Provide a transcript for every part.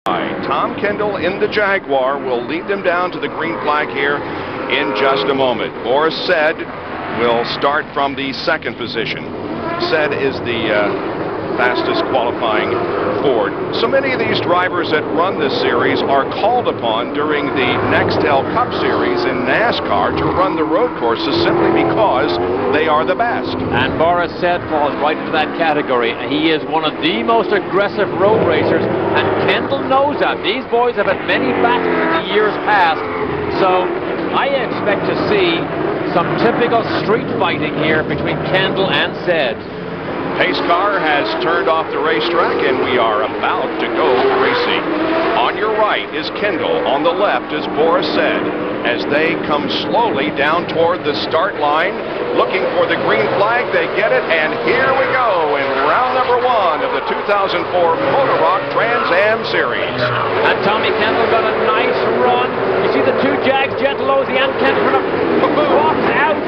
Tom Kendall in the Jaguar will lead them down to the green flag here in just a moment. Boris Said will start from the second position. Said is the fastest qualifying Ford. So many of these drivers that run this series are called upon during the Nextel Cup Series in NASCAR to run the road courses simply because they are the best. And Boris Said falls right into that category. He is one of the most aggressive road racers, and Kendall knows that. These boys have had many battles in the years past, so I expect to see some typical street fighting here between Kendall and Said. Pace car has turned off the racetrack, and we are about to go racing. On your right is Kendall. On the left is Boris Said as they come slowly down toward the start line, looking for the green flag. They get it, and here we go in round number 1 of the 2004 Motor-Rock Trans Am Series. And Tommy Kendall got a nice run. You see the two Jags, Gentilozzi and Kendall, walks out.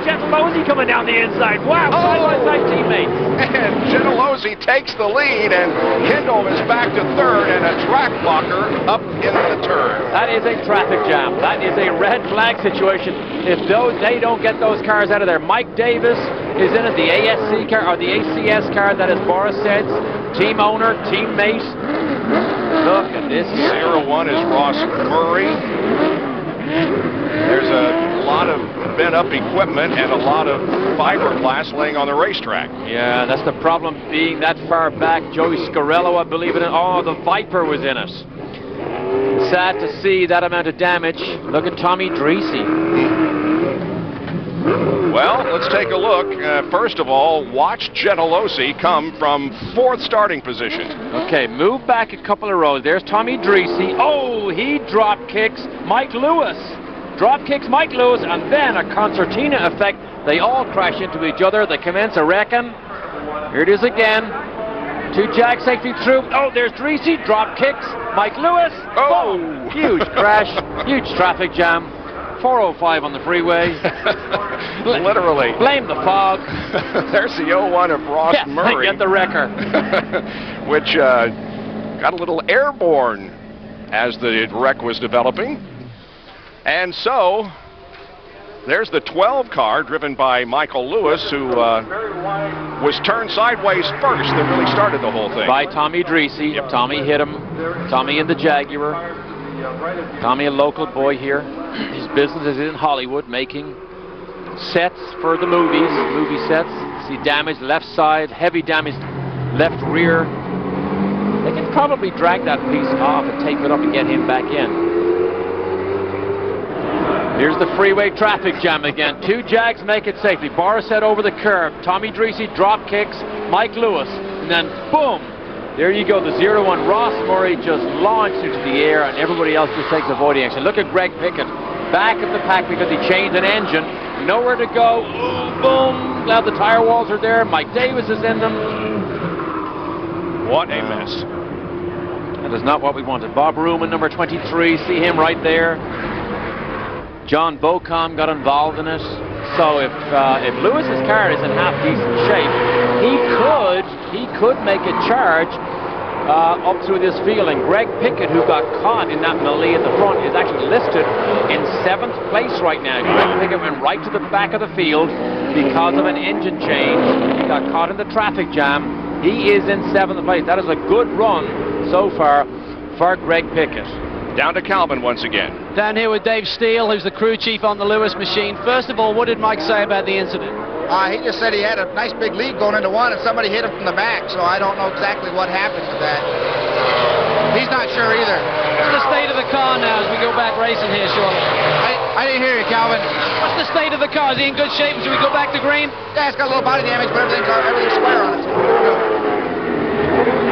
Gentilozzi coming down the inside. Wow, side-by-side teammates. And Gentilozzi takes the lead, and Kendall is back to third, and a track blocker up in the turn. That is a traffic jam. That is a red flag situation. If they don't get those cars out of there. Mike Davis is in it, the ASC car, or the ACS car, that is Boris Said's team owner, teammate. Look at this. 0-1 is Ross Murray. There's a lot of bent-up equipment and a lot of fiberglass laying on the racetrack. Yeah, that's the problem, being that far back. Joey Scarello, I believe it. Oh, the Viper was in it. Sad to see that amount of damage. Look at Tommy Dreese. Well, let's take a look. First of all, watch Gentilozzi come from 4th starting position. Okay, move back a couple of rows. There's Tommy Dreese. Oh, he drop kicks Mike Lewis. Drop kicks Mike Lewis, and then a concertina effect. They all crash into each other. They commence a wrecking. Here it is again. Two Jag safety through. Oh, there's Dreese. Drop kicks Mike Lewis. Oh, boom. Huge crash. Huge traffic jam. 405 on the freeway. Literally. Blame the fog. There's the 0-1 of Ross Murray. Get the wrecker. Which got a little airborne as the wreck was developing. And so, there's the 12 car driven by Michael Lewis, who was turned sideways first that really started the whole thing. By Tommy Dreese. Yep. Tommy hit him. Tommy in the Jaguar. Tommy, a local boy here. His business is in Hollywood, making sets for the movies, movie sets. See damage left side, heavy damage left rear. They can probably drag that piece off and tape it up and get him back in. Here's the freeway traffic jam again. Two Jags make it safely. Boris Said over the curb. Tommy Dreese drop kicks Mike Lewis. And then boom. There you go, the 0-1. Ross Murray just launched into the air, and everybody else just takes avoiding action. Look at Greg Pickett, back of the pack because he changed an engine. Nowhere to go. Boom. Now the tire walls are there. Mike Davis is in them. What a mess. That is not what we wanted. Bob Ruman, number 23. See him right there. John Bocom got involved in it. So if Lewis's car is in half decent shape, he could make a charge up through this field. And Greg Pickett, who got caught in that melee at the front, is actually listed in 7th place right now. Greg Pickett went right to the back of the field because of an engine change. He got caught in the traffic jam. He is in 7th place. That is a good run so far for Greg Pickett. Down to Calvin once again. Down here with Dave Steele, who's the crew chief on the Lewis machine. First of all, what did Mike say about the incident? He just said he had a nice big lead going into one, and somebody hit him from the back, so I don't know exactly what happened to that. He's not sure either. What's the state of the car now as we go back racing here, shortly? I didn't hear you, Calvin. What's the state of the car? Is he in good shape? Should we go back to green? Yeah, it's got a little body damage, but everything's square on it.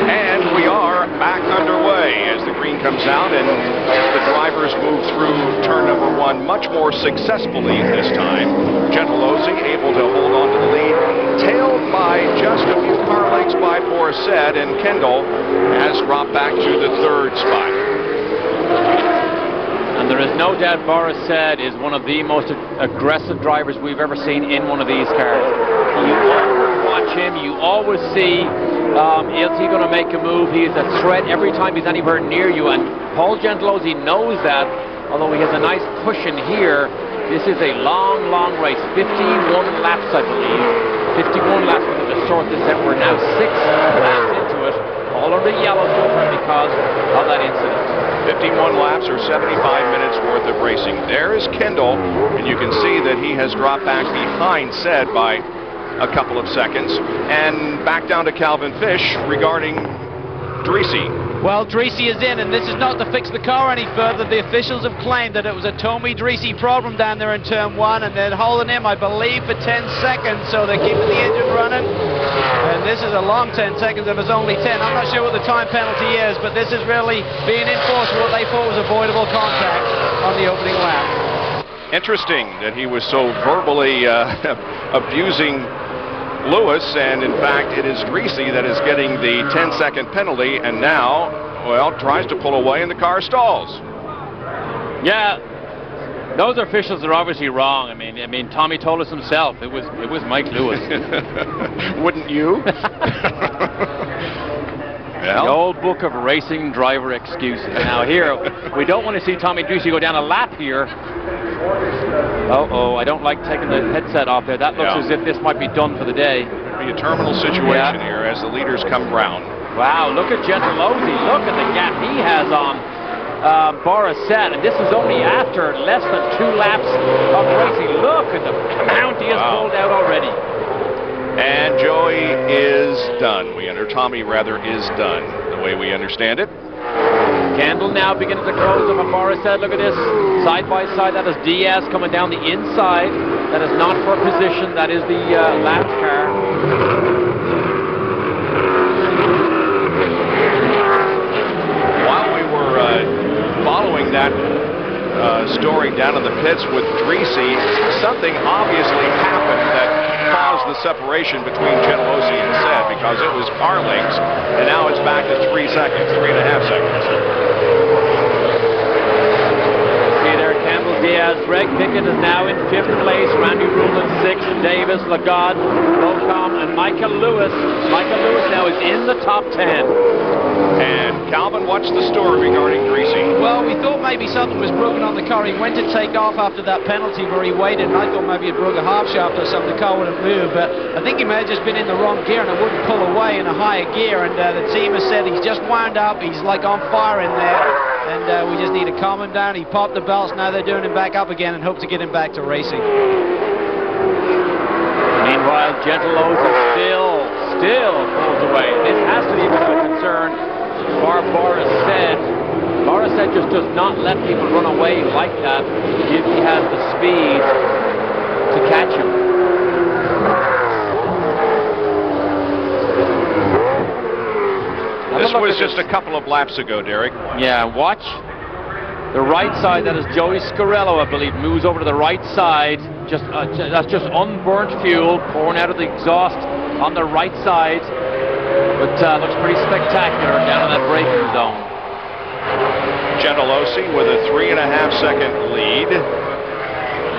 And we are back underway as the green comes out, and the drivers move through turn number 1 much more successfully this time. Gentilozzi able to hold on to the lead, tailed by just a few car lengths by Boris Said, and Kendall has dropped back to the 3rd spot. And there is no doubt Boris Said is one of the most aggressive drivers we've ever seen in one of these cars. You always watch him, you always see Is he going to make a move? He is a threat every time he's anywhere near you, and Paul Gentilozzi knows that, although he has a nice cushion here. This is a long, long race, 51 laps, I believe. 51 laps with him to sort this out. We're now 6 laps into it, all under yellow so far because of that incident. 51 laps or 75 minutes worth of racing. There is Kendall, and you can see that he has dropped back behind Said by a couple of seconds, and back down to Calvin Fish regarding Dreese. Well, Dreese is in, and this is not to fix the car any further. The officials have claimed that it was a Tommy Dreese problem down there in turn 1, and they're holding him, I believe, for 10 seconds, so they're keeping the engine running. And this is a long 10 seconds if it's only 10. I'm not sure what the time penalty is, but this is really being enforced for what they thought was avoidable contact on the opening lap. Interesting that he was so verbally abusing Lewis, and in fact it is Dreese that is getting the 10-second penalty, and now, well, tries to pull away and the car stalls. Yeah, those officials are obviously wrong. I mean, Tommy told us himself it was Mike Lewis. Wouldn't you? The old book of racing driver excuses. Now here, we don't want to see Tommy Dreese go down a lap here. I don't like taking the headset off there. That looks as if this might be done for the day. Be a terminal situation here as the leaders come round. Wow, look at Gentilozzi. Look at the gap he has on Boris Said, and this is only after less than 2 laps of racing. Look at the amount he has pulled out already. And Joey is done. Tommy rather is done, the way we understand it. Kendall now beginning to close up on Boris Said. Look at this, side by side. That is Diaz coming down the inside. That is not for position. That is the lap car. While we were following that story down in the pits with Dreese, something obviously happened that caused the separation between Gentilozzi and Said, because it was car lengths, and now it's back to 3 seconds, 3.5 seconds. See there, Campbell, Diaz, Greg Pickett is now in 5th place, Randy Rulin 6th, Davis, Lagarde, Bocom, and Michael Lewis. Michael Lewis now is in the top 10. And Calvin, what's the story regarding Dreese? Well, we thought maybe something was broken on the car. He went to take off after that penalty where he waited, and I thought maybe it broke a half shaft or something. The car would have moved, but I think he may have just been in the wrong gear and it wouldn't pull away in a higher gear, and the team has said he's just wound up. He's like on fire in there, and we just need to calm him down. He popped the belts. Now they're doing him back up again and hope to get him back to racing. Meanwhile, Gentilozzi still pulls away. This has to be a bit of a concern for Boris Said. Boris Said just does not let people run away like that if he has the speed to catch him. This was just a couple of laps ago, Derek. Yeah, watch the right side. That is Joey Scarello, I believe, moves over to the right side. That's just unburnt fuel pouring out of the exhaust on the right side. But looks pretty spectacular down in that braking zone. Gentilozzi with a 3.5-second lead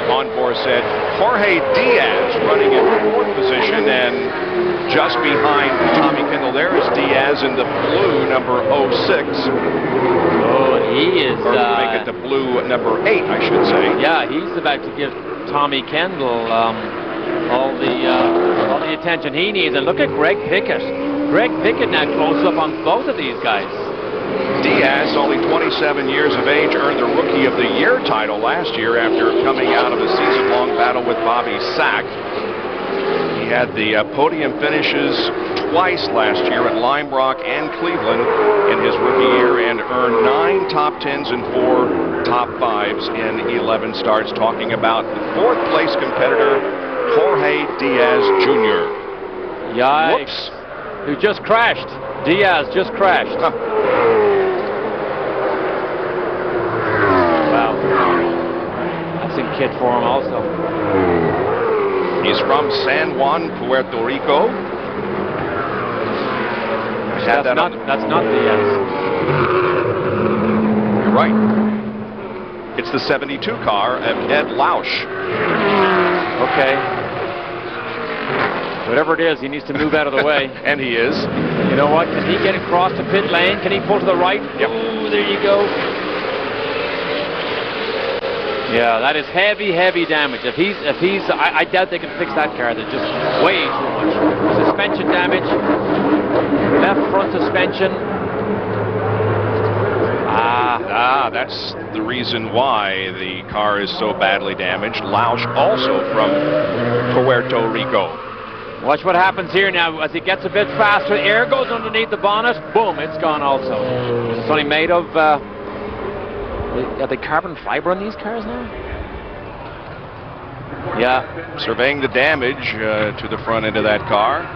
on Boris Said. Jorge Diaz running in 4th position, and just behind Tommy Kendall there is Diaz in the blue number 06. Oh, and he is... make it the blue number 8, I should say. Yeah, he's about to give Tommy Kendall all the attention he needs. And look at Greg Pickett. Greg Pickett now close up on both of these guys. Diaz, only 27 years of age, earned the Rookie of the Year title last year after coming out of a season-long battle with Bobby Sack. He had the podium finishes twice last year at Lime Rock and Cleveland in his rookie year, and earned 9 top 10s and 4 top 5s in 11 starts. Talking about the 4th place competitor, Jorge Diaz Jr. Yikes. Whoops. Who just crashed. Diaz just crashed. Huh. Wow. That's a kid for him also. He's from San Juan, Puerto Rico. That's not Diaz. You're right. It's the 72 car of Ed Lausch. Okay. Whatever it is, he needs to move out of the way. And he is. You know what? Can he get across the pit lane? Can he pull to the right? Yep. Ooh, there you go. Yeah, that is heavy, heavy damage. I doubt they can fix that car. There's just way too much suspension damage. Left front suspension. That's the reason why the car is so badly damaged. Lausch also from Puerto Rico. Watch what happens here now as he gets a bit faster. Air goes underneath the bonnet. Boom, it's gone also. It's only made of... are they carbon fiber on these cars now? Yeah. Surveying the damage to the front end of that car.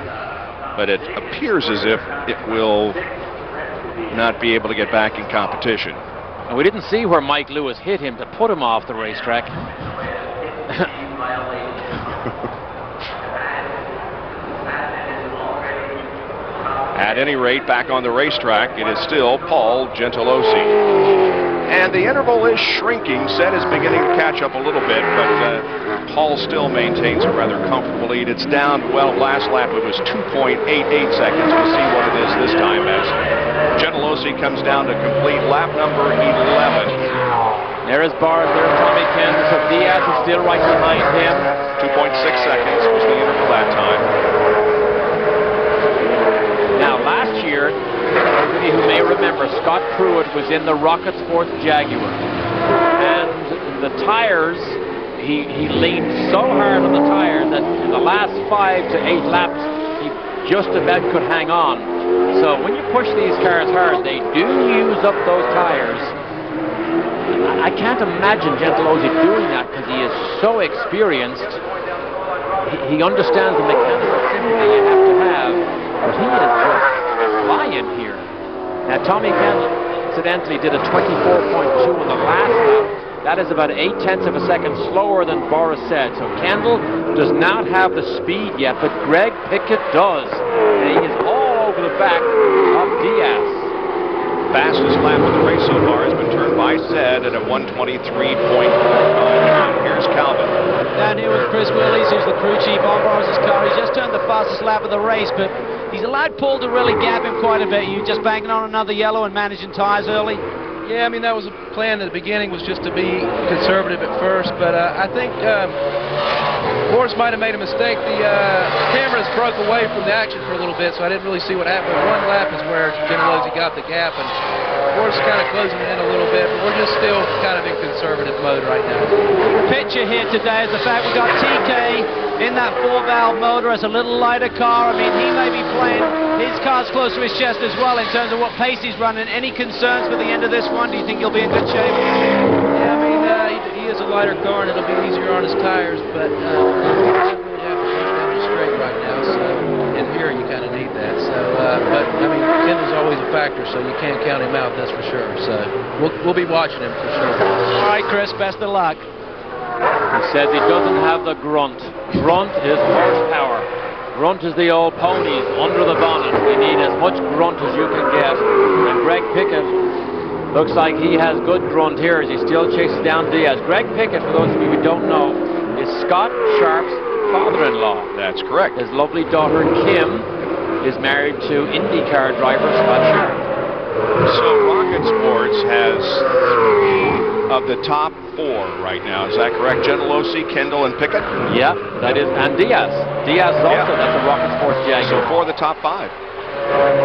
But it appears as if it will not be able to get back in competition. And we didn't see where Mike Lewis hit him to put him off the racetrack. At any rate, back on the racetrack, it is still Paul Gentilossi. And the interval is shrinking. Set is beginning to catch up a little bit, but Paul still maintains a rather comfortable lead. It's down, well, last lap it was 2.88 seconds. We'll see what it is this time as Gentilossi comes down to complete lap number 11. There is Bart, there's Tommy Kent, so Diaz is still right behind him. 2.6 seconds was the interval that time. Now, last year, those of you who may remember, Scott Pruitt was in the Rocket Sports Jaguar. And the tires, he leaned so hard on the tires that in the last 5 to 8 laps, he just about could hang on. So when you push these cars hard, they do use up those tires. I can't imagine Gentilossi doing that because he is so experienced. He understands the mechanical sympathy you have to have. But he is just flying here. Now, Tommy Kendall, incidentally, did a 24.2 in the last lap. That is about 0.8 of a second slower than Boris said. So Kendall does not have the speed yet, but Greg Pickett does. And he is all over the back of Diaz. Fastest lap of the race so far has been turned by Zed at a 123.49. Here's Calvin. Down here with Chris Willis, who's the crew chief on Boris's car. He's just turned the fastest lap of the race, but he's allowed Paul to really gap him quite a bit. You just banking on another yellow and managing tires early? Yeah, I mean, that was a plan at the beginning, was just to be conservative at first, but I think Boris might have made a mistake. The cameras broke away from the action for a little bit, so I didn't really see what happened. One lap is where Gentilossi got the gap, and Boris kind of closing it in a little bit, but we're just still kind of in conservative mode right now. Picture here today is the fact we've got TK in that 4-valve motor as a little lighter car. I mean, he may be playing his car's close to his chest as well in terms of what pace he's running. Any concerns for the end of this one? Do you think he'll be in good shape? Yeah, I mean, he is a lighter car and it'll be easier on his tires, but he doesn't really have to push down the straight right now, so in here you kind of need that. So, but I mean, Kendall's always a factor, so you can't count him out, that's for sure. So we'll be watching him for sure. All right, Chris, best of luck. He says he doesn't have the grunt. Grunt is horsepower. Grunt is the old ponies under the bonnet. You need as much grunt as you can get. And Greg Pickett looks like he has good grunt here as he still chases down Diaz. Greg Pickett, for those of you who don't know, is Scott Sharp's father-in-law. That's correct. His lovely daughter Kim is married to IndyCar driver Scott Sharp. So Rocket Sports has 3 of the top 4 right now. Is that correct? Gentilossi, Kendall, and Pickett? Yeah, that is, and Diaz. Diaz is also, that's a Rocket Sports Jaguar. So 4 of the top 5.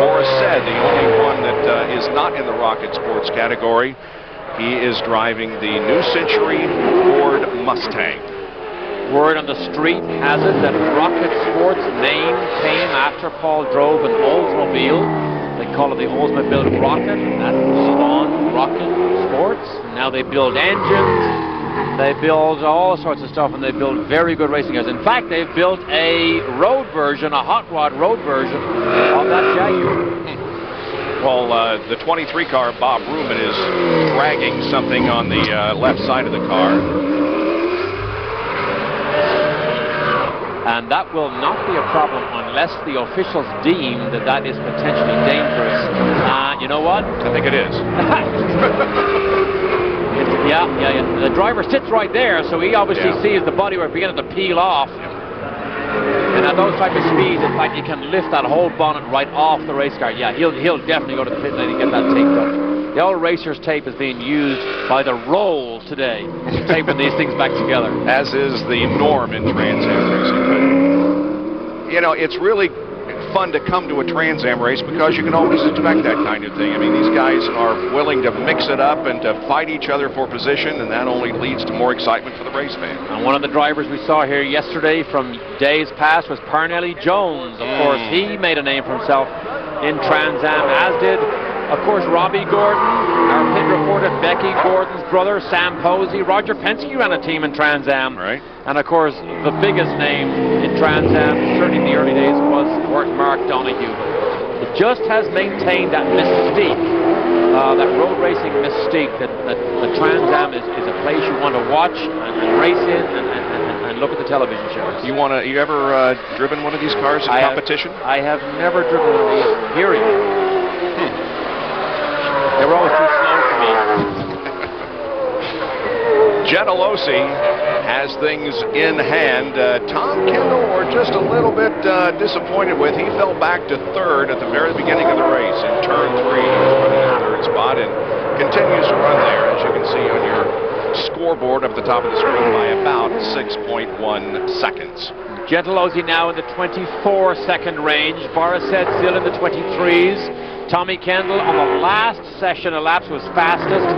Boris said the only one that is not in the Rocket Sports category. He is driving the New Century Ford Mustang. Word on the street has it that Rocket Sports name came after Paul drove an Oldsmobile. They call it the Oldsmobile Rocket, and that spawned Rocket Sports. Now they build engines, they build all sorts of stuff, and they build very good racing cars. In fact, they've built a road version, a hot rod road version of that Jaguar. Well, the 23 car, Bob Ruman, is dragging something on the left side of the car. And that will not be a problem unless the officials deem that that is potentially dangerous. You know what? I think it is. Yeah. The driver sits right there, so he obviously sees the bodywork beginning to peel off. And at those type of speeds, in fact, you can lift that whole bonnet right off the race car. Yeah, he'll definitely go to the pit lane and get that taped up. The old racer's tape is being used by the roll today, taping these things back together. As is the norm in Trans Am racing. But, you know, it's really fun to come to a Trans Am race because you can always expect that kind of thing. I mean, these guys are willing to mix it up and to fight each other for position, and that only leads to more excitement for the race fan. And one of the drivers we saw here yesterday from days past was Parnelli Jones. Of course, he made a name for himself in Trans Am, as did, of course, Robbie Gordon, our pit reporter, Becky Gordon's brother, Sam Posey. Roger Penske ran a team in Trans Am. Right. And, of course, the biggest name in Trans Am, certainly in the early days, was Mark Donohue. It just has maintained that mystique, that road racing mystique, that Trans Am is a place you want to watch and race in and look at the television shows. You ever driven one of these cars in competition? I have never driven one of these, period. They were always too slow for me. Gentilozzi has things in hand. Tom Kendall, we're just a little bit disappointed with. He fell back to third at the very beginning of the race in turn 3. He was running in third spot and continues to run there, as you can see on your scoreboard up at the top of the screen, by about 6.1 seconds. Gentilozzi now in the 24-second range. Borisset still in the 23s. Tommy Kendall on the last session elapsed was fastest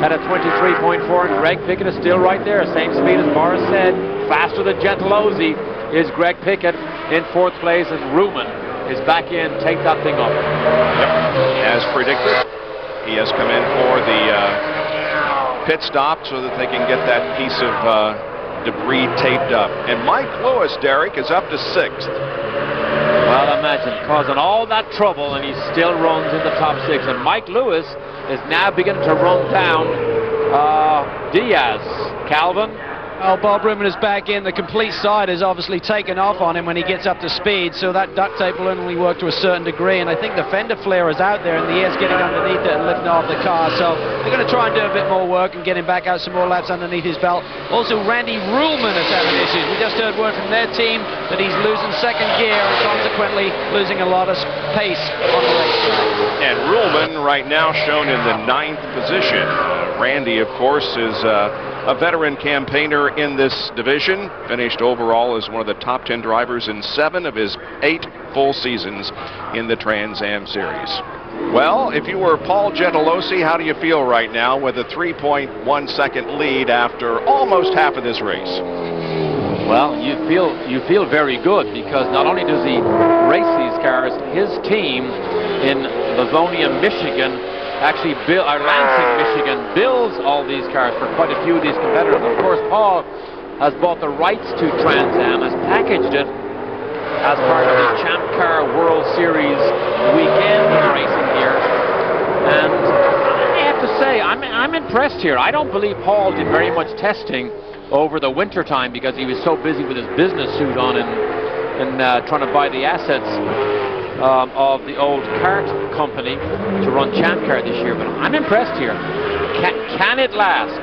at a 23.4, and Greg Pickett is still right there, same speed as Boris said. Faster than Gentilozzi is Greg Pickett in 4th place, and Ruman is back in. Take that thing up. Yep. As predicted, he has come in for the pit stop so that they can get that piece of debris taped up. And Mike Lewis, Derek, is up to 6th. Well, imagine causing all that trouble, and he still runs in the top 6. And Mike Lewis is now beginning to run down Diaz. Calvin? Oh, Bob Ruman is back in. The complete side is obviously taken off on him when he gets up to speed, so that duct tape will only work to a certain degree, and I think the fender flare is out there and the air's getting underneath it and lifting off the car, so they're going to try and do a bit more work and get him back out some more laps underneath his belt. Also, Randy Ruhlman is having issues. We just heard word from their team that he's losing second gear and consequently losing a lot of pace on the racetrack. And Ruhlman right now shown in the 9th position. Randy, of course, is a veteran campaigner in this division, finished overall as one of the top 10 drivers in 7 of his 8 full seasons in the Trans Am Series. Well, if you were Paul Gentilozzi, how do you feel right now with a 3.1 second lead after almost half of this race? Well, you feel very good, because not only does he race these cars, his team in Livonia, Michigan, actually Lansing, Michigan, builds all these cars for quite a few of these competitors. Of course, Paul has bought the rights to Trans Am, has packaged it as part of the Champ Car World Series weekend racing here. And I have to say, I'm impressed here. I don't believe Paul did very much testing over the winter time because he was so busy with his business suit on and trying to buy the assets of the old kart company to run Champ Car this year. But I'm impressed here. Can it last?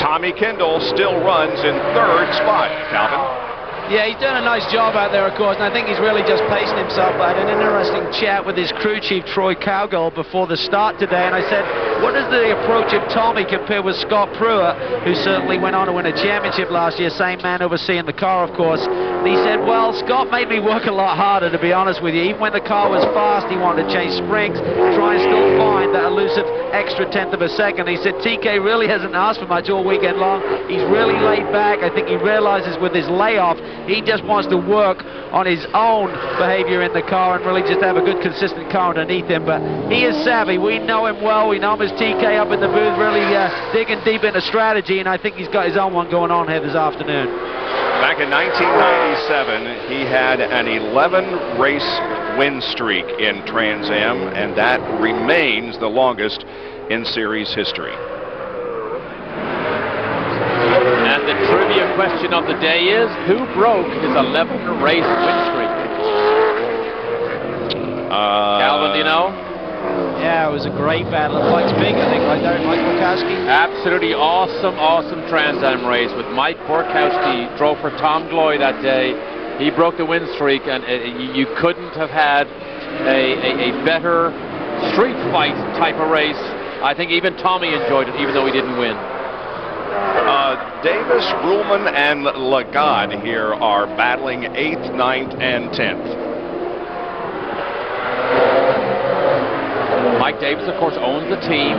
Tommy Kendall still runs in 3rd spot, Calvin. Yeah, he's done a nice job out there, of course, and I think he's really just pacing himself. I had an interesting chat with his crew chief, Troy Cowgill, before the start today, and I said, what is the approach of Tommy compared with Scott Pruitt, who certainly went on to win a championship last year, same man overseeing the car, of course. And he said, well, Scott made me work a lot harder, to be honest with you. Even when the car was fast, he wanted to change springs, try and still find that elusive extra 1/10 of a second. He said, TK really hasn't asked for much all weekend long. He's really laid back. I think he realizes with his layoff, he just wants to work on his own behavior in the car and really just have a good, consistent car underneath him. But he is savvy. We know him well. We know him as TK up in the booth, really digging deep into strategy, and I think he's got his own one going on here this afternoon. Back in 1997, he had an 11-race win streak in Trans Am, and that remains the longest in series history. And the trivia question of the day is, who broke his 11-race win streak? Calvin, do you know? Yeah, it was a great battle. It fights big, I think, right there, Mike Borkowski. Absolutely awesome Trans Am race with Mike Borkowski. Drove for Tom Gloy that day. He broke the win streak, and you couldn't have had a better street fight type of race. I think even Tommy enjoyed it, even though he didn't win. Davis, Ruhlman, and Lagarde here are battling 8th, 9th, and 10th. Mike Davis, of course, owns the team.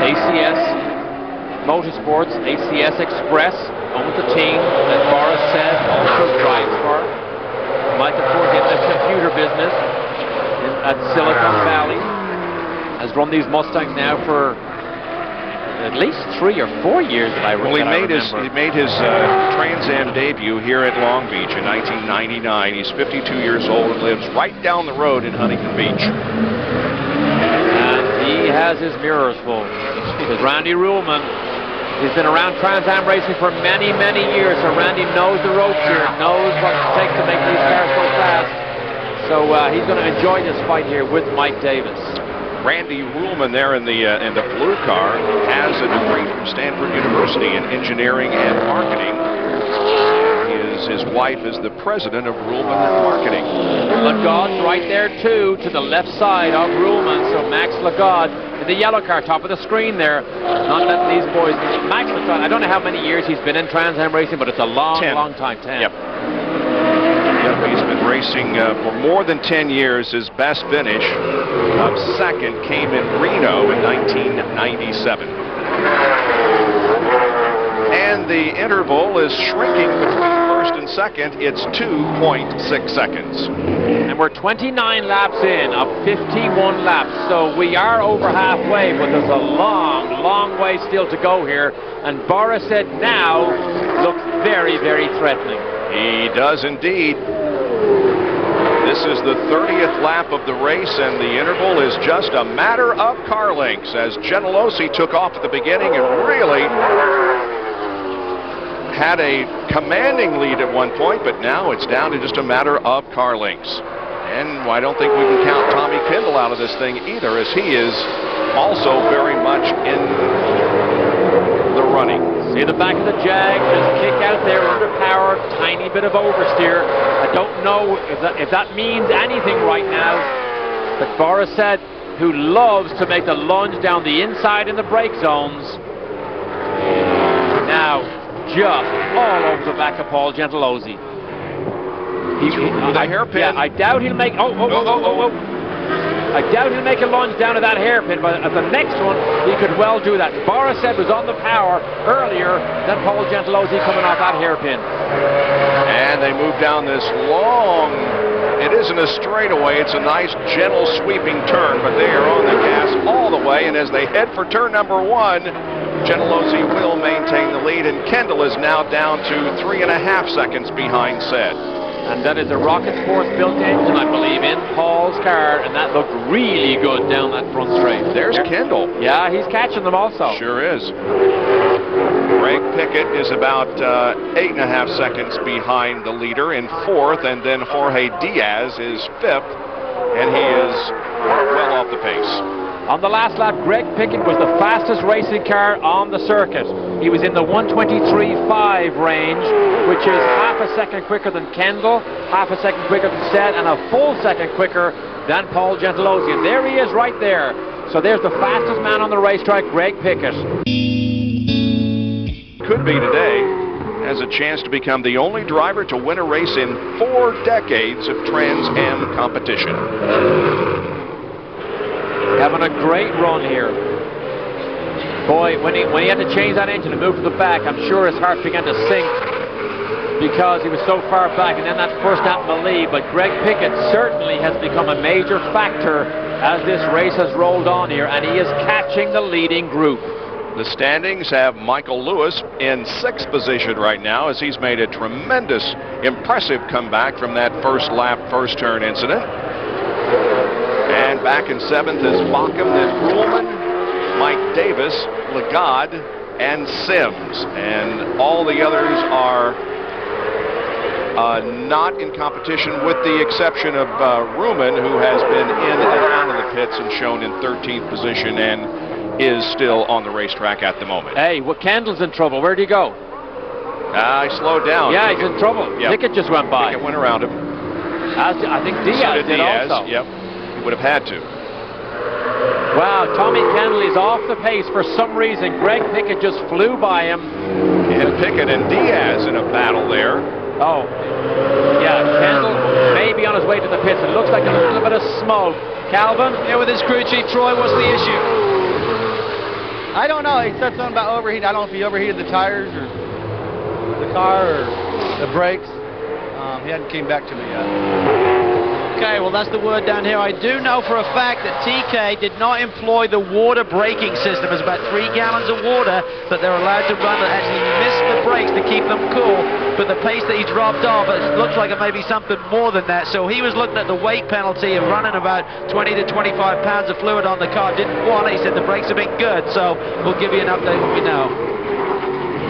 ACS Motorsports, ACS Express owns the team that Boris said also drives for. Mike, of course, in the computer business at Silicon Valley. Has run these Mustangs now for at least 3 or 4 years that I remember. Well, he made his Trans Am debut here at Long Beach in 1999. He's 52 years old and lives right down the road in Huntington Beach. And he has his mirrors full. Because Randy Ruhlman, he's been around Trans Am racing for many years, so Randy knows the ropes here, knows what it takes to make these cars go fast. So he's going to enjoy this fight here with Mike Davis. Randy Ruhlman there in the blue car has a degree from Stanford University in engineering and marketing. His wife is the president of Ruhlman Marketing. Lagarde's right there too, to the left side of Ruhlman. So Max Lagarde in the yellow car, top of the screen there. Not letting these boys. Max Lagarde, I don't know how many years he's been in Trans Am racing, but it's a long time. 10. Yep. He's been racing for more than 10 years. His best finish of second came in Reno in 1997. And the interval is shrinking between first and second. It's 2.6 seconds. And we're 29 laps in of 51 laps. So we are over halfway, but there's a long way still to go here. And Boris said now looks very threatening. He does indeed. This is the 30th lap of the race, and the interval is just a matter of car lengths as Gentilozzi took off at the beginning and really had a commanding lead at one point, but now it's down to just a matter of car lengths. And I don't think we can count Tommy Kendall out of this thing either, as he is also very much in the running. See the back of the Jag, just kick out there under power, tiny bit of oversteer. I don't know if that means anything right now, but Boris said, who loves to make the lunge down the inside in the brake zones, now just all over the back of Paul Gentilozzi. The hairpin. Yeah, I doubt he'll make. I doubt he'll make a lunge down to that hairpin, but at the next one, he could well do that. Boris said was on the power earlier than Paul Gentilozzi coming off that hairpin. And they move down this long, it isn't a straightaway, it's a nice gentle sweeping turn, but they are on the gas all the way, and as they head for turn number 1, Gentilozzi will maintain the lead, and Kendall is now down to 3.5 seconds behind Said. And that is a Rocket Sports built engine, I believe, in Paul's car, and that looked really good down that front straight. There's Kendall. Yeah, he's catching them also. Sure is. Greg Pickett is about 8.5 seconds behind the leader in 4th, and then Jorge Diaz is 5th, and he is well off the pace. On the last lap, Greg Pickett was the fastest racing car on the circuit. He was in the 1:23.5 range, which is half a second quicker than Kendall, half a second quicker than Said, and a full second quicker than Paul Gentilozzi. And there he is right there. So there's the fastest man on the racetrack, Greg Pickett. Could be today. Has a chance to become the only driver to win a race in 4 decades of Trans Am competition. Having a great run here. Boy, when he had to change that engine and move to the back, I'm sure his heart began to sink because he was so far back, and then that first lap in the lead. But Greg Pickett certainly has become a major factor as this race has rolled on here, and he is catching the leading group. The standings have Michael Lewis in 6th position right now, as he's made a tremendous, impressive comeback from that first lap, first turn incident. And back in 7th is Bockham, then Ruhlman, Mike Davis, Lagarde, and Sims. And all the others are not in competition with the exception of Ruman, who has been in and out of the pits and shown in 13th position and is still on the racetrack at the moment. Hey, Kendall's in trouble. Where'd he go? He slowed down. Yeah, he's in trouble. Yep. Pickett just went by. Pickett went around him. I think Diaz did also. Yep, he would have had to. Wow, Tommy Kendall is off the pace for some reason. Greg Pickett just flew by him. And Pickett and Diaz in a battle there. Oh, yeah, Kendall may be on his way to the pits. It looks like a little bit of smoke. Calvin? Yeah, with his crew chief, Troy, what's the issue? I don't know. He said something about overheating. I don't know if he overheated the tires or the car or the brakes. He hadn't came back to me yet. Okay, well, that's the word down here. I do know for a fact that TK did not employ the water braking system. It's about 3 gallons of water that they're allowed to run that actually miss the brakes to keep them cool. But the pace that he dropped off, it looks like it may be something more than that. So he was looking at the weight penalty of running about 20 to 25 pounds of fluid on the car. Didn't want it. He said the brakes have been good. So we'll give you an update when we know.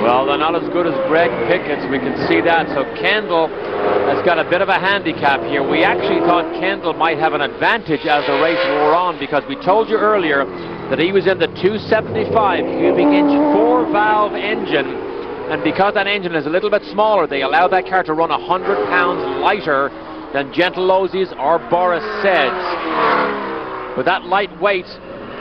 Well, they're not as good as Greg Pickett's. We can see that. So Kendall has got a bit of a handicap here. We actually thought Kendall might have an advantage as the race wore on, because we told you earlier that he was in the 275 cubic inch 4-valve engine, and because that engine is a little bit smaller, they allowed that car to run 100 pounds lighter than Gentilosi's or Boris Said's. But that lightweight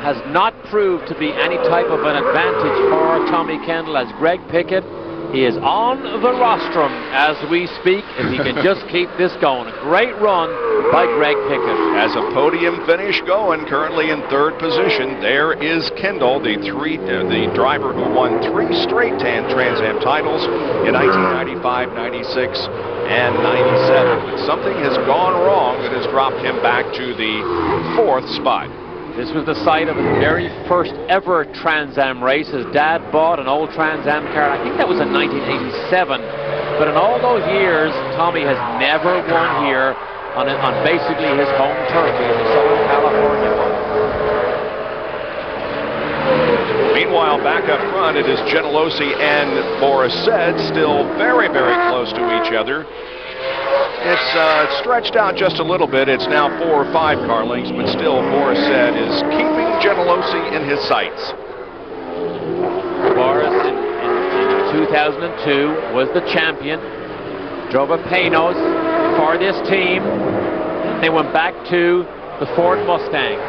has not proved to be any type of an advantage for Tommy Kendall, as Greg Pickett is on the rostrum as we speak, if he can just keep this going. A great run by Greg Pickett. As a podium finish going, currently in 3rd position, there is Kendall, the driver who won 3 straight Trans Am titles in 1995, 96, and 97. But something has gone wrong that has dropped him back to the 4th spot. This was the site of his very first ever Trans Am race. His dad bought an old Trans Am car. I think that was in 1987. But in all those years, Tommy has never won here on basically his home turf in Southern California. Meanwhile, back up front, it is Gentiloni and Boris Said still very, very close to each other. It's stretched out just a little bit. It's now 4 or 5 car lengths, but still Boris Said is keeping Gentiloni in his sights. Boris in 2002 was the champion, drove a Panos for this team. They went back to the Ford Mustang.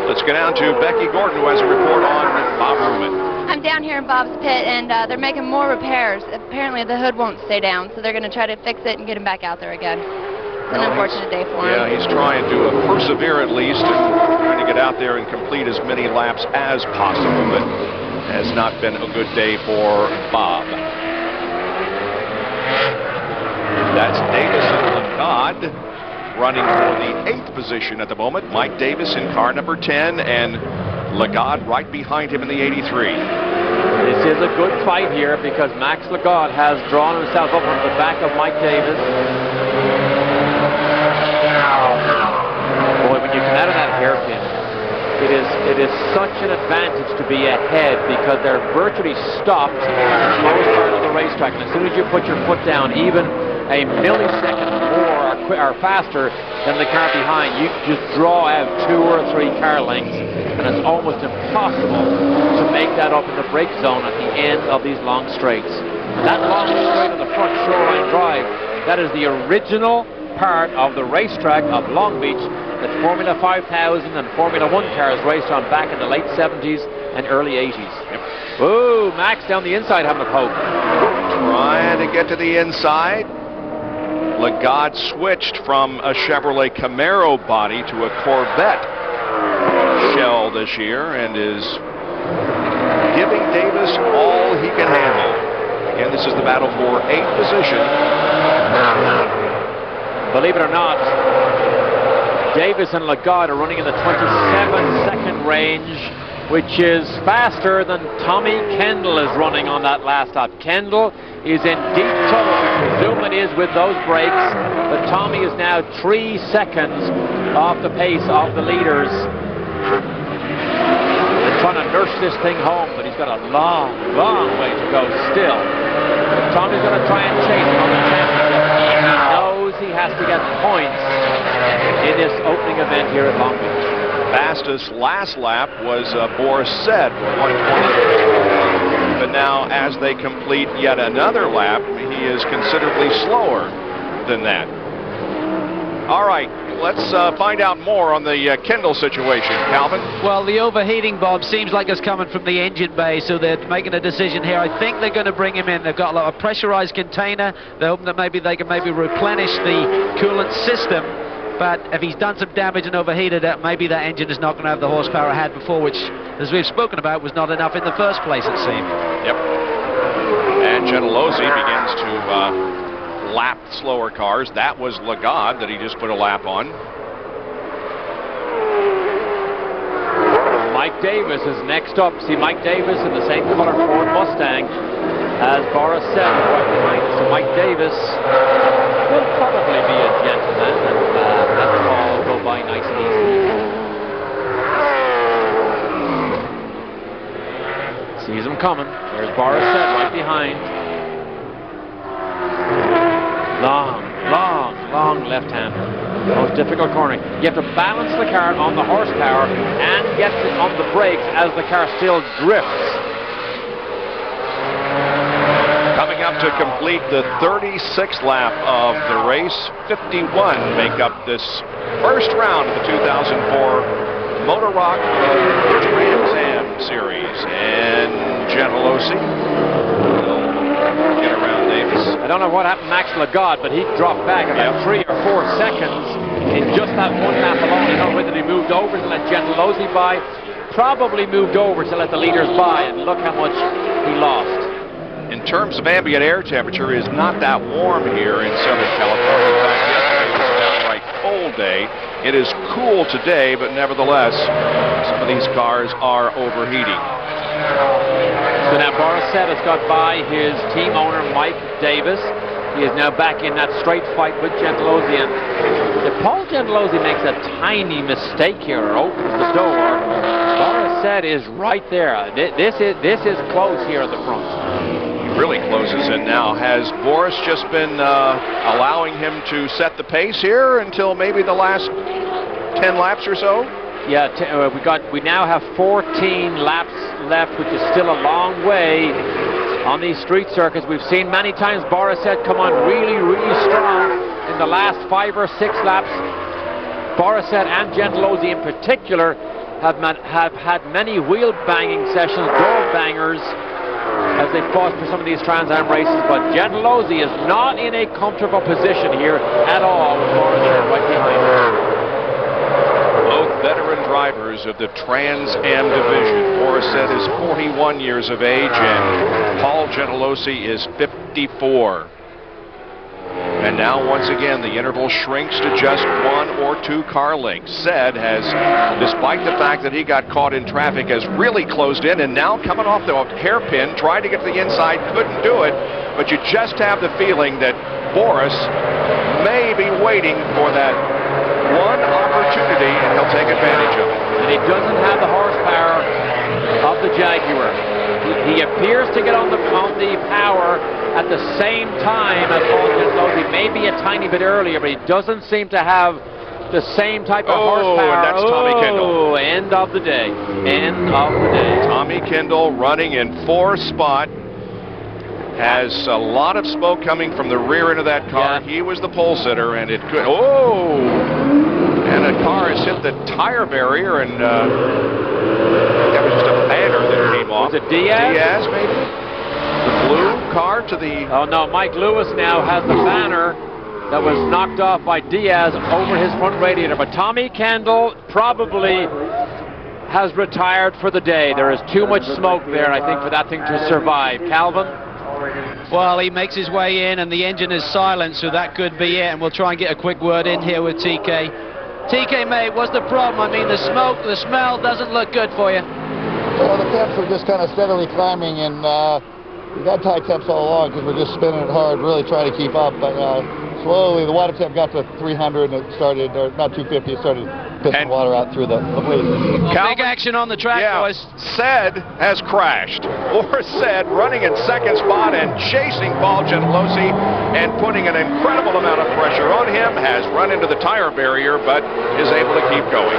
Let's go down to Becky Gordon, who has a report on Bob Ruman. I'm down here in Bob's pit, and they're making more repairs. Apparently the hood won't stay down, so they're going to try to fix it and get him back out there again. It's an unfortunate day for him. Yeah, he's trying to persevere at least, and trying to get out there and complete as many laps as possible, but has not been a good day for Bob. That's Davis and Lagarde running for the 8th position at the moment. Mike Davis in car number 10, and Lagarde right behind him in the 83. This is a good fight here, because Max Lagarde has drawn himself up from the back of Mike Davis. Boy, when you come out of that hairpin, it is such an advantage to be ahead, because they're virtually stopped in the slowest part of the racetrack. And as soon as you put your foot down, even a millisecond more or faster than the car behind, you just draw out 2 or 3 car lengths, and it's almost impossible to make that up in the brake zone at the end of these long straights. And that long straight on the front Shoreline Drive, that is the original part of the racetrack of Long Beach that Formula 5000 and Formula 1 cars raced on back in the late 70s and early 80s. Yep. Ooh, Max down the inside having a poke. Trying to get to the inside. Lagarde switched from a Chevrolet Camaro body to a Corvette shell this year, and is giving Davis all he can handle. Again, this is the battle for 8th position. Believe it or not, Davis and Lagarde are running in the 27-second range, which is faster than Tommy Kendall is running on that last lap. Kendall is in deep trouble, we presume it is, with those brakes, but Tommy is now 3 seconds off the pace of the leaders. They're trying to nurse this thing home, but he's got a long, long way to go still. But Tommy's going to try and chase him on the championship. Losey has to get points in this opening event here at Long Beach. Fastest last lap was Boris Said, 1:20. But now, as they complete yet another lap, he is considerably slower than that. All right, let's find out more on the Kendall situation. Calvin? Well, the overheating, Bob, seems like it's coming from the engine bay, so they're making a decision here. I think they're going to bring him in. They've got a pressurized container. They're hoping that maybe they can replenish the coolant system. But if he's done some damage and overheated it, maybe that engine is not going to have the horsepower it had before, which, as we've spoken about, was not enough in the first place, it seemed. Yep. And Gentilozzi begins to lap slower cars. That was Lagarde that he just put a lap on. Mike Davis is next up. See Mike Davis in the same color Ford Mustang as Boris Said right behind. So Mike Davis will probably be a gentleman and let them all go by nice and easy. Sees him coming. There's Boris Said right behind. Long left-hander. Most difficult cornering. You have to balance the car on the horsepower and get it on the brakes as the car still drifts. Coming up to complete the 36th lap of the race, 51 make up this first round of the 2004 Motor-Rock Trans Am Series. And Gentilozzi will get around Davis. I don't know what happened to Max Lagarde, but he dropped back about 3 or 4 seconds in just that one lap alone. I don't know whether he moved over to let Gentilozzi by. Probably moved over to let the leaders by, and look how much he lost. In terms of ambient air temperature, it is not that warm here in Southern California. In fact, yesterday was a downright cold day. It is cool today, but nevertheless, some of these cars are overheating. So now Boris Said has got by his team owner, Mike Davis. He is now back in that straight fight with Gentilozzi. And if Paul Gentilozzi makes a tiny mistake here or opens the door, Boris Said is right there. This is close here at the front. He really closes in now. Has Boris just been allowing him to set the pace here until maybe the last 10 laps or so? Yeah, we now have 14 laps left, which is still a long way on these street circuits. We've seen many times Boris Said come on really strong in the last 5 or 6 laps. Boris Said and Gentilozzi in particular have had many wheel banging sessions, door bangers, as they fought for some of these Trans Am races. But Gentilozzi is not in a comfortable position here at all with Boris Said right behind him. Both veteran drivers of the Trans Am division. Boris Said is 41 years of age and Paul Gentilozzi is 54. And now once again the interval shrinks to just 1 or 2 car lengths. Said has, despite the fact that he got caught in traffic, has really closed in, and now coming off the hairpin, tried to get to the inside, couldn't do it. But you just have the feeling that Boris may be waiting for that one opportunity, and he'll take advantage of it. And he doesn't have the horsepower of the Jaguar. He appears to get on the power at the same time as Paul Gentilozzi, maybe a tiny bit earlier, but he doesn't seem to have the same type of horsepower. And that's Tommy Kendall. End of the day. End of the day. Tommy Kendall running in 4th spot. Has a lot of smoke coming from the rear end of that car. Yeah. He was the pole sitter, and it could. Oh! And a car has hit the tire barrier, and that was just a banner that came off. Was it Diaz? Diaz, maybe? The blue car to the. Oh no, Mike Lewis now has the banner that was knocked off by Diaz over his front radiator. But Tommy Kendall probably has retired for the day. There is too much smoke there, I think, for that thing to survive. Calvin? Well, he makes his way in and the engine is silent, so that could be it. And we'll try and get a quick word in here with TK. TK, mate, what's the problem? I mean, the smoke, the smell doesn't look good for you. Well, the temps are just kind of steadily climbing, and we've had high temps all along because we're just spinning it hard, really trying to keep up. But slowly, the water temp got to 300 and it started, or not 250, it started pissing water out through the bleed. Big action on the track, boys. Said has crashed. Boris Said running in second spot and chasing Paul Gentilozzi and putting an incredible amount of pressure on him, has run into the tire barrier but is able to keep going.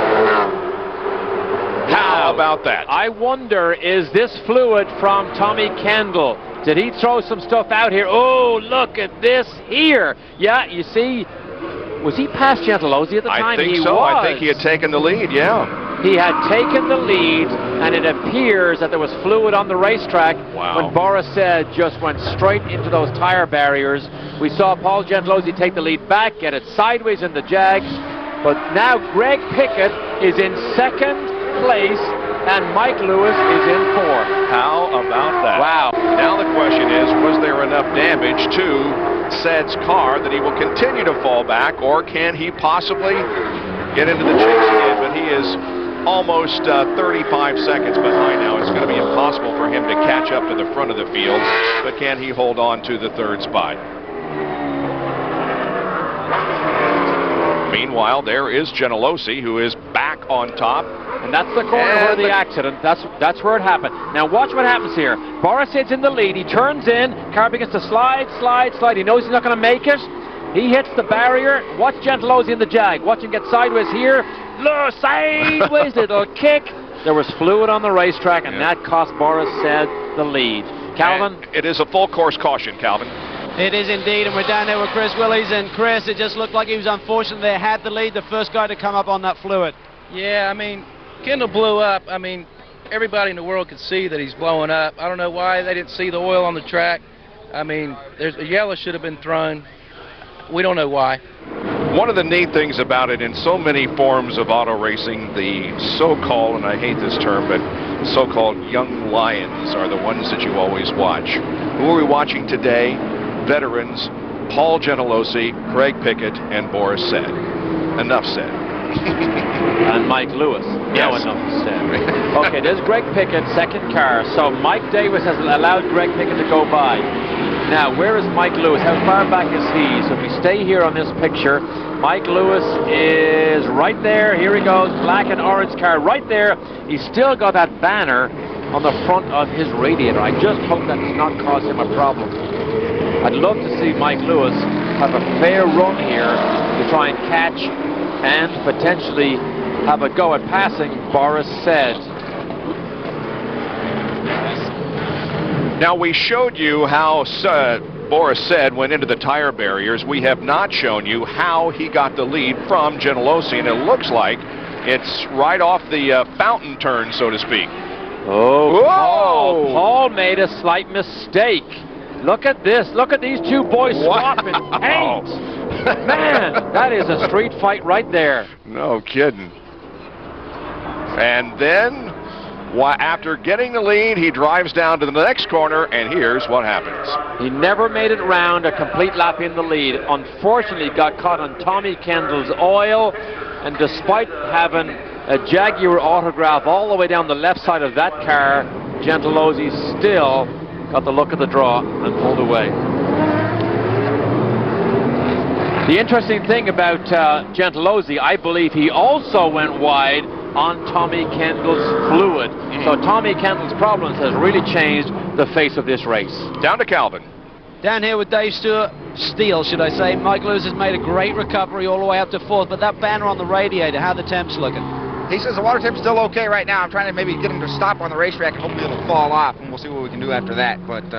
How about that? I wonder, is this fluid from Tommy Kendall? Did he throw some stuff out here? Oh, look at this here. Yeah, you see, was he past Gentilozzi at the time? I think he so. was. I think he had taken the lead, yeah. He had taken the lead, and it appears that there was fluid on the racetrack when Boris Said just went straight into those tire barriers. We saw Paul Gentilozzi take the lead back, get it sideways in the Jag, but now Greg Pickett is in second place, and Mike Lewis is in fourth. How about that? Wow. Now the question is, was there enough damage to Said's car that he will continue to fall back, or can he possibly get into the chase again? But he is almost 35 seconds behind now. It's going to be impossible for him to catch up to the front of the field, but can he hold on to the third spot? Meanwhile, there is Gentilozzi, who is back on top. And that's the corner where the accident, that's where it happened. Now watch what happens here. Boris Said's in the lead. He turns in. Car begins to slide. He knows he's not going to make it. He hits the barrier. Watch Gentilozzi in the Jag. Watch him get sideways here. Look, sideways, little kick. There was fluid on the racetrack, and that cost Boris Said the lead. Calvin? And it is a full course caution, Calvin. It is indeed, and we're down there with Chris Willies, and Chris, it just looked like he was unfortunate they had the lead, the first guy to come up on that fluid. Yeah, I mean, Kendall blew up. I mean, everybody in the world could see that he's blowing up. I don't know why they didn't see the oil on the track. I mean, there's a yellow should have been thrown. We don't know why. One of the neat things about it, in so many forms of auto racing, the so-called, and I hate this term, but so-called young lions are the ones that you always watch. Who are we watching today? Veterans, Paul Gentilozzi, Greg Pickett, and Boris Said. Enough said. And Mike Lewis. Yes. Now enough said. Okay, there's Greg Pickett, second car. So Mike Davis has allowed Greg Pickett to go by. Now, where is Mike Lewis? How far back is he? So if we stay here on this picture, Mike Lewis is right there. Here he goes, black and orange car right there. He's still got that banner on the front of his radiator. I just hope that does not cause him a problem. I'd love to see Mike Lewis have a fair run here to try and catch and potentially have a go at passing Boris Said. Now, we showed you how Boris Said went into the tire barriers. We have not shown you how he got the lead from Gentilozzi, and it looks like it's right off the fountain turn, so to speak. Oh, Paul made a slight mistake. Look at this. Look at these two boys swapping paint. Man, that is a street fight right there. No kidding. And then, after getting the lead, he drives down to the next corner, and here's what happens. He never made it round a complete lap in the lead. Unfortunately, got caught on Tommy Kendall's oil, and despite having a Jaguar autograph all the way down the left side of that car, Gentilozzi still got the look of the draw and pulled away. The interesting thing about Gentilozzi, I believe he also went wide on Tommy Kendall's fluid. So Tommy Kendall's problems has really changed the face of this race. Down to Calvin. Down here with Dave Steele, should I say. Mike Lewis has made a great recovery all the way up to fourth, but that banner on the radiator, how the temp's looking? He says the water temp's still okay right now. I'm trying to maybe get him to stop on the racetrack, and hopefully it'll fall off, and we'll see what we can do after that. But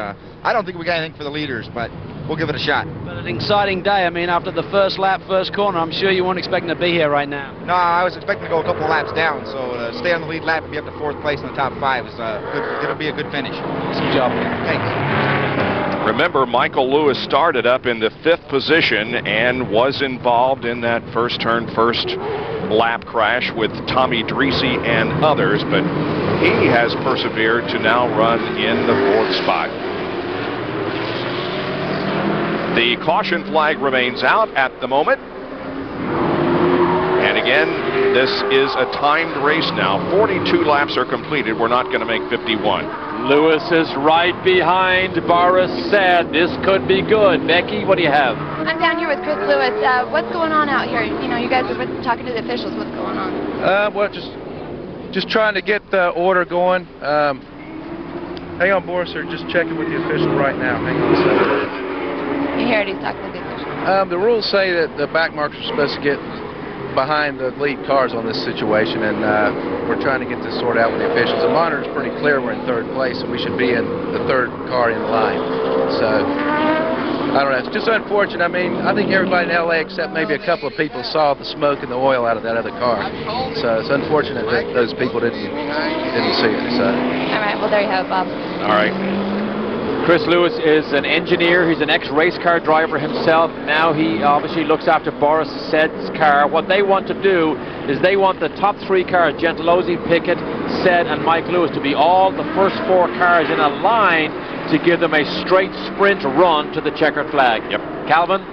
I don't think we got anything for the leaders, but we'll give it a shot. But an exciting day. I mean, after the first lap, first corner, I'm sure you weren't expecting to be here right now. No, I was expecting to go a couple of laps down, so stay on the lead lap and be up to fourth place in the top five is going to be a good finish. Good job. Thanks. Remember, Michael Lewis started up in the 5th position and was involved in that first turn, first lap crash with Tommy Dreese and others, but he has persevered to now run in the 4th spot. The caution flag remains out at the moment. And again, this is a timed race now. 42 laps are completed. We're not going to make 51. Lewis is right behind Boris Said. This could be good. Becky, what do you have? I'm down here with Chris Lewis. What's going on out here? You know, you guys are talking to the officials. What's going on? Well, just trying to get the order going. Hang on, Boris, they're just checking with the official right now. Hang on a second. You hear it, he's talking with the official. The rules say that the back markers are supposed to get behind the lead cars on this situation, and we're trying to get this sorted out with the officials. The monitor's pretty clear we're in third place, and we should be in the third car in line. So, I don't know. It's just unfortunate. I mean, I think everybody in L.A. except maybe a couple of people saw the smoke and the oil out of that other car. So it's unfortunate that those people didn't see it. So. All right, well, there you have it, Bob. All right. Chris Lewis is an engineer. He's an ex-race car driver himself. Now he obviously looks after Boris Said's car. What they want to do is they want the top 3 cars, Gentilozzi, Pickett, Said, and Mike Lewis, to be all the first 4 cars in a line to give them a straight sprint run to the checkered flag. Yep. Calvin?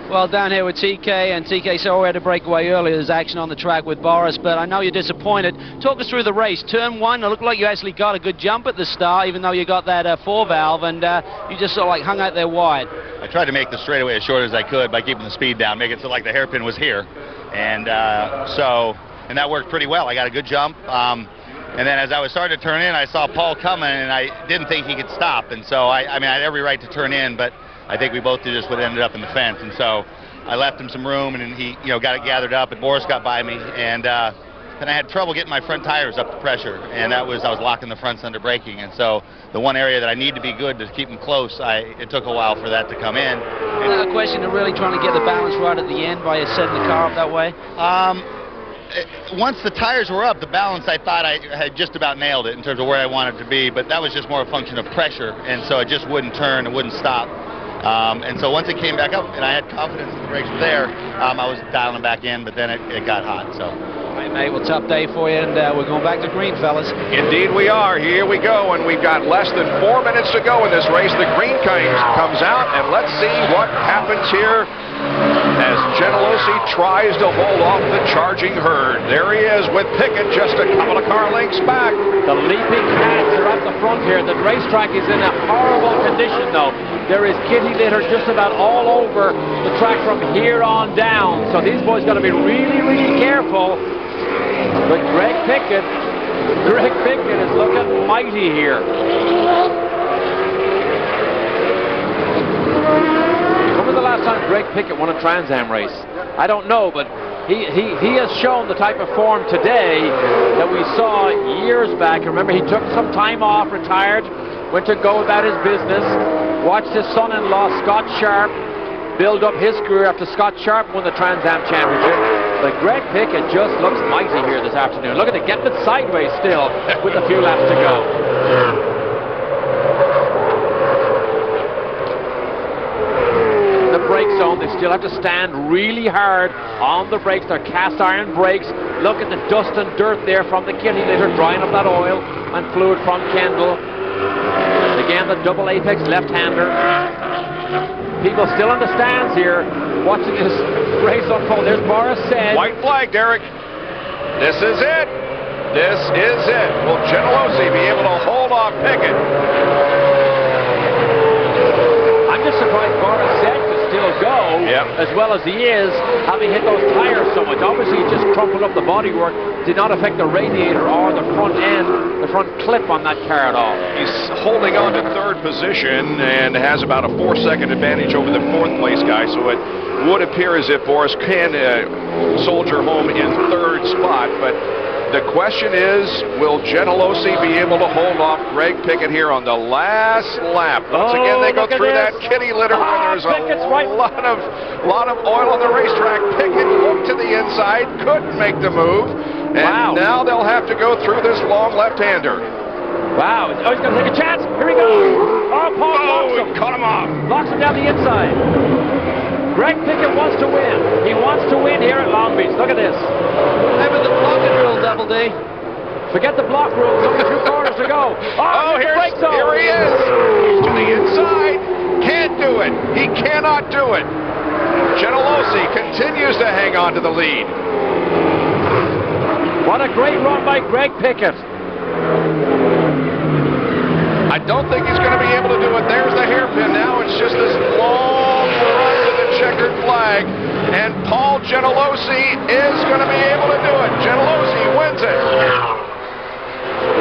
Well, down here with TK, and TK saw we had a breakaway earlier. There's action on the track with Boris, but I know you're disappointed. Talk us through the race. Turn 1, it looked like you actually got a good jump at the start, even though you got that 4-valve, and you just sort of like hung out there wide. I tried to make the straightaway as short as I could by keeping the speed down, make it so like the hairpin was here. And and that worked pretty well. I got a good jump. And then as I was starting to turn in, I saw Paul coming, and I didn't think he could stop. And so, I mean, I had every right to turn in, but I think we both just would have ended up in the fence. And so I left him some room, and he, got it gathered up, and Boris got by me. And then I had trouble getting my front tires up to pressure, and I was locking the fronts under braking. And so the one area that I need to be good to keep them close, it took a while for that to come in. A question of really trying to get the balance right at the end by setting the car up that way? Once the tires were up, the balance, I thought I had just about nailed it in terms of where I wanted to be, but that was just more a function of pressure, and so it just wouldn't turn, it wouldn't stop. And so once it came back up and I had confidence that the brakes were there, I was dialing them back in, but then it got hot. So. All right, mate, well, tough day for you, and we're going back to green, fellas. Indeed we are. Here we go, and we've got less than 4 minutes to go in this race. The green comes out, and let's see what happens here as Gentilozzi tries to hold off the charging herd. There he is with Pickett just a couple of car lengths back. The leaping cats are at the front here. The racetrack is in a horrible condition, though. There is kitty litter just about all over the track from here on down. So these boys got to be really, really careful. But Greg Pickett is looking mighty here. When was the last time Greg Pickett won a Trans Am race? I don't know, but he has shown the type of form today that we saw years back. Remember, he took some time off, retired, went to go about his business, watched his son-in-law, Scott Sharp, build up his career after Scott Sharp won the Trans Am Championship. But Greg Pickett just looks mighty here this afternoon. Look at it, getting it sideways still with a few laps to go. The brake zone, they still have to stand really hard on the brakes. They're cast iron brakes. Look at the dust and dirt there from the kitty litter, drying up that oil and fluid from Kendall. Again, the double apex left-hander. People still in the stands here watching this race unfold. There's Boris Said. White flag, Derek. This is it. This is it. Will Gentilozzi be able to hold off Pickett? I'm just surprised Boris Said could still go as well as he is, having hit those tires so much. Obviously, he just crumpled up the bodywork. Did not affect the radiator or the front end, the front clip on that car at all. He's holding on to third position and has about a 4-second advantage over the fourth place guy, so it would appear as if Boris can soldier home in third spot, but the question is, will Gentilozzi be able to hold off Greg Pickett here on the last lap? Once again, they go through that kitty litter where there's a lot of oil on the racetrack. Pickett hooked to the inside, couldn't make the move, and now they'll have to go through this long left-hander. Wow, oh, he's going to take a chance. Here we go. Oh, Paul locks him. Cut him off. Locks him down the inside. Greg Pickett wants to win. He wants to win here at Long Beach. Look at this. Remember the blocking rule, Double D. Forget the block rule. There's only 2 corners to go. Oh, here he is. He's to the inside. Can't do it. He cannot do it. Gentilozzi continues to hang on to the lead. What a great run by Greg Pickett. I don't think he's going to be able to do it. There's the hairpin now. It's just this long run to the checkered flag. And Paul Gentilozzi is going to be able to do it. Gentilozzi wins it.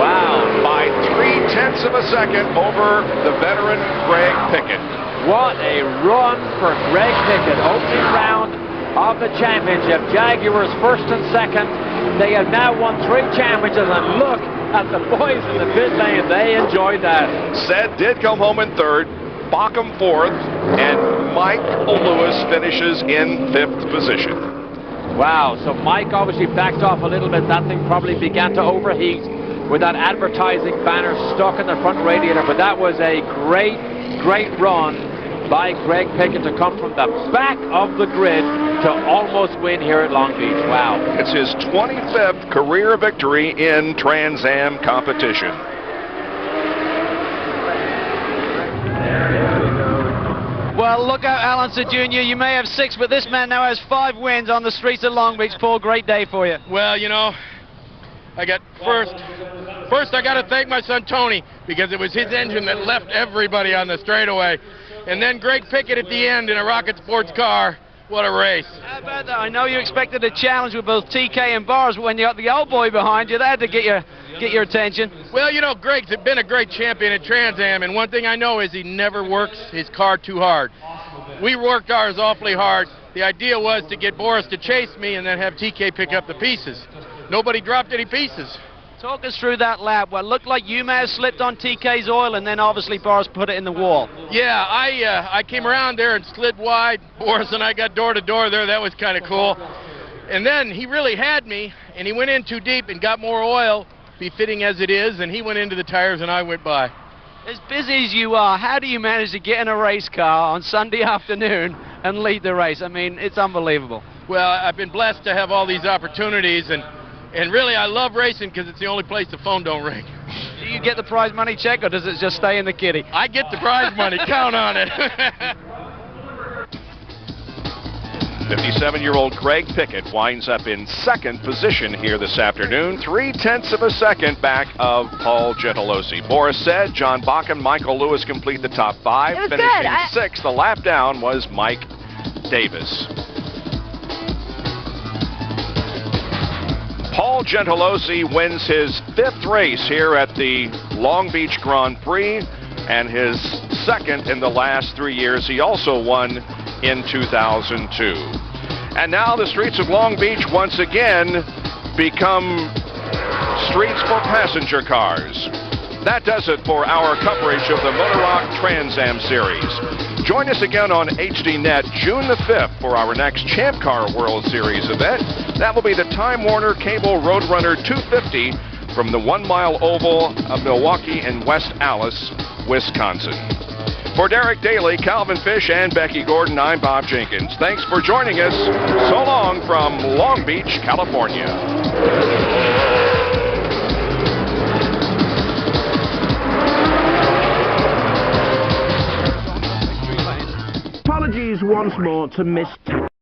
Wow. By 0.3 of a second over the veteran Greg Pickett. What a run for Greg Pickett. Opening round of the championship. Jaguars first and second. They have now won 3 championships, and look at the boys in the pit lane. They enjoyed that. Said did come home in third, Bockham fourth, and Mike Lewis finishes in 5th position. Wow, so Mike obviously backed off a little bit. That thing probably began to overheat with that advertising banner stuck in the front radiator, but that was a great run by Greg Pickett to come from the back of the grid to almost win here at Long Beach. Wow. It's his 25th career victory in Trans Am competition. Well, look out, Alonso Jr. You may have 6, but this man now has 5 wins on the streets of Long Beach. Paul, great day for you. Well, you know, I got first I got to thank my son Tony, because it was his engine that left everybody on the straightaway. And then Greg Pickett at the end in a Rocket Sports car. What a race. How about that? I know you expected a challenge with both TK and Bars, but when you got the old boy behind you, that had to get your attention. Well, you know, Greg's been a great champion at Trans Am, and one thing I know is he never works his car too hard. We worked ours awfully hard. The idea was to get Boris to chase me and then have TK pick up the pieces. Nobody dropped any pieces. Talk us through that lap. Well, it looked like you may have slipped on TK's oil, and then obviously Boris put it in the wall. Yeah, I came around there and slid wide. Boris and I got door to door there. That was kind of cool. And then he really had me, and he went in too deep and got more oil, befitting as it is, and he went into the tires and I went by. As busy as you are, how do you manage to get in a race car on Sunday afternoon and lead the race? I mean, it's unbelievable. Well, I've been blessed to have all these opportunities, and really I love racing because it's the only place the phone don't ring. Do you get the prize money check, or does it just stay in the kitty? I get the prize money. Count on it. 57-year-old Greg Pickett winds up in 2nd position here this afternoon, 0.3 of a second back of Paul Gentilozzi. Boris Said, John Bockham, Michael Lewis complete the top 5. Finishing 6th, the lap down was Mike Davis. Paul Gentilozzi wins his 5th race here at the Long Beach Grand Prix and his 2nd in the last 3 years. He also won in 2002. And now the streets of Long Beach once again become streets for passenger cars. That does it for our coverage of the Motorrock Trans Am Series. Join us again on HDNet June the 5th for our next Champ Car World Series event. That will be the Time Warner Cable Roadrunner 250 from the 1 Mile Oval of Milwaukee and West Allis, Wisconsin. For Derek Daly, Calvin Fish, and Becky Gordon, I'm Bob Jenkins. Thanks for joining us. So long from Long Beach, California. Apologies once more to Miss